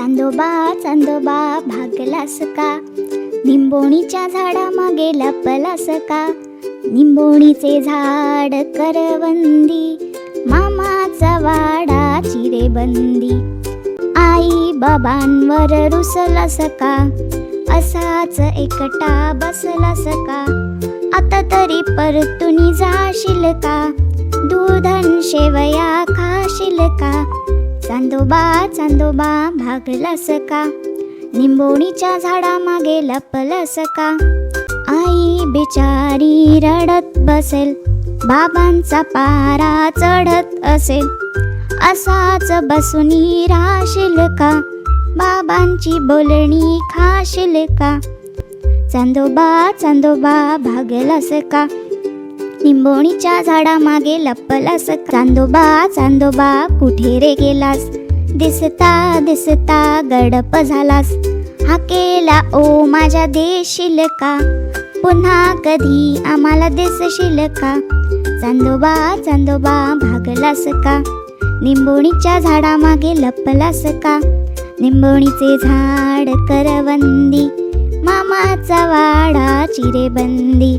चांदोबा चांदोबा भागलास का, निंबोणीच्या झाडामागे लपलास का. निंबोणीचे झाड करवंदी, मामाचा वाडा चिरेबंदी. आई बाबांवर रुसलास का, असाच एकटा बसलास का. आता तरी परतुनी जाशील का, दूधन शेवया खाशील का. चांदोबा चांदोबा भागलास का, निंबोणीच्या झाडामागे लपलास का. आई बिचारी रडत बसेल, बाबांचा पारा चढत असेल. असाच बसूनी राहशील का, बाबांची बोलणी खाशील का. चांदोबा चांदोबा भागलास का, निंबोणीच्या झाडामागे लपलास. चांदोबा चांदोबा कुठे रे गेलास, दिसता दिसता गडप झालास. हाकेला ओ माझ्या देशील का, पुन्हा कधी आम्हाला दिसशील का. चांदोबा चांदोबा भागलास का, निंबोणीच्या झाडामागे लपलास का. निंबोणीचे झाड करवंदी, मामाचा वाडा चिरेबंदी.